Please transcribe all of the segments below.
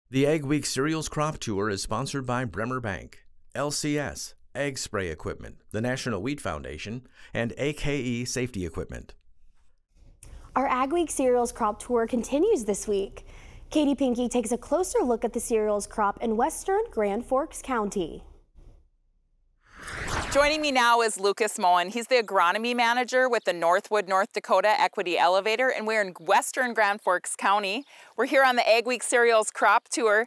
The AgWeek Cereals Crop Tour is sponsored by Bremer Bank, LCS, Ag Spray Equipment, the National Wheat Foundation, and AKE Safety Equipment. Our AgWeek Cereals Crop Tour continues this week. Katie Pinky takes a closer look at the cereals crop in western Grand Forks County. Joining me now is Lucas Moen. He's the agronomy manager with the Northwood, North Dakota Equity Elevator, and we're in western Grand Forks County. We're here on the AgWeek Cereals Crop Tour.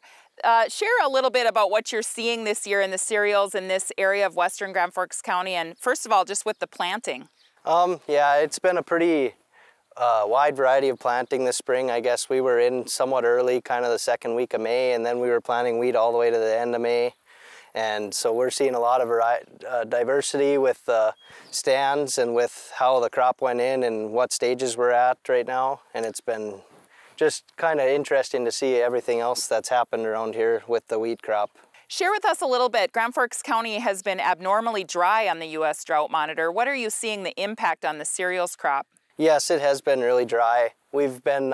Share a little bit about what you're seeing this year in the cereals in this area of western Grand Forks County, and first of all, just with the planting. Yeah, it's been a pretty wide variety of planting this spring. I guess we were in somewhat early, kind of the second week of May, and then we were planting wheat all the way to the end of May. And so we're seeing a lot of diversity with stands and with how the crop went in and what stages we're at right now. And it's been just kind of interesting to see everything else that's happened around here with the wheat crop. Share with us a little bit. Grand Forks County has been abnormally dry on the U.S. Drought Monitor. What are you seeing the impact on the cereals crop? Yes, it has been really dry. We've been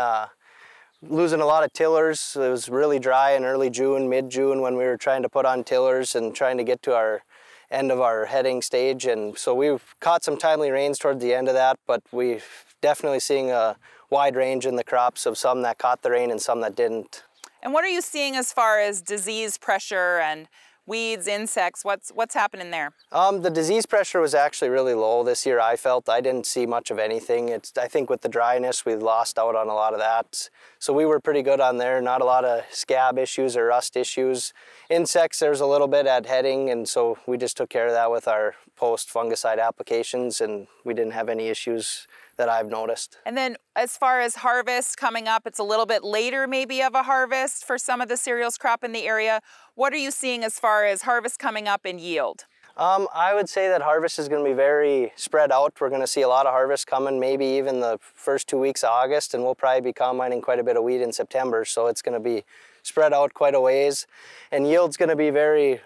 losing a lot of tillers. It was really dry in early June, mid-June when we were trying to put on tillers and trying to get to our end of our heading stage. And so we've caught some timely rains towards the end of that, but we're definitely seeing a wide range in the crops of some that caught the rain and some that didn't. And what are you seeing as far as disease pressure and weeds, insects? What's happening there? The disease pressure was actually really low this year. I felt I didn't see much of anything. I think with the dryness, we lost out on a lot of that. So we were pretty good on there. Not a lot of scab issues or rust issues. Insects, there's a little bit at heading, and so we just took care of that with our post-fungicide applications, and we didn't have any issues that I've noticed. And then as far as harvest coming up, it's a little bit later maybe of a harvest for some of the cereals crop in the area. What are you seeing as far as harvest coming up in yield? I would say that harvest is going to be very spread out. We're going to see a lot of harvest coming, maybe even the first 2 weeks of August, and we'll probably be combining quite a bit of wheat in September, so it's going to be spread out quite a ways. And yield's going to be very,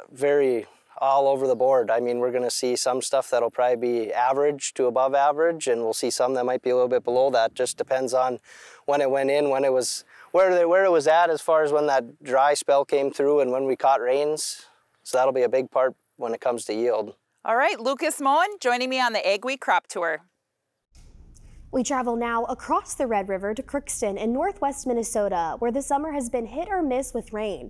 very all over the board. I mean, we're going to see some stuff that'll probably be average to above average, and we'll see some that might be a little bit below that. Just depends on when it went in, when it was, where it was at as far as when that dry spell came through and when we caught rains. So that'll be a big part when it comes to yield. All right, Lucas Moen joining me on the AgWeek Crop Tour. We travel now across the Red River to Crookston in northwest Minnesota, where the summer has been hit or miss with rain.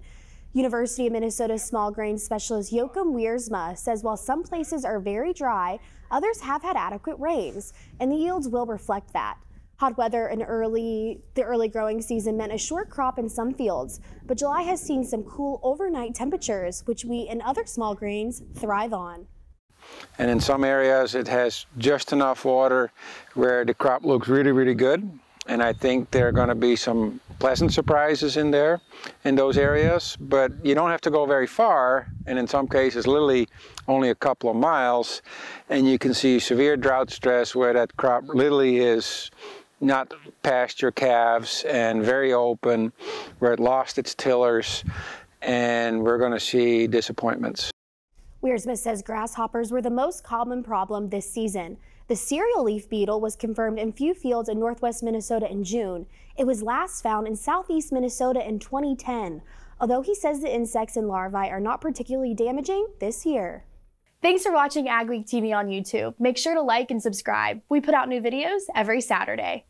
University of Minnesota small grain specialist Joachim Wiersma says while some places are very dry, others have had adequate rains, and the yields will reflect that. Hot weather in the early growing season meant a short crop in some fields, but July has seen some cool overnight temperatures, which wheat and other small grains thrive on. And in some areas it has just enough water where the crop looks really, really good. And I think there are going to be some pleasant surprises in there, in those areas. But you don't have to go very far, and in some cases literally only a couple of miles, and you can see severe drought stress where that crop literally is not past your calves and very open, where it lost its tillers, and we're going to see disappointments. Wiersma says grasshoppers were the most common problem this season. The cereal leaf beetle was confirmed in few fields in northwest Minnesota in June. It was last found in southeast Minnesota in 2010, although he says the insects and larvae are not particularly damaging this year. Thanks for watching AgweekTV on YouTube. Make sure to like and subscribe. We put out new videos every Saturday.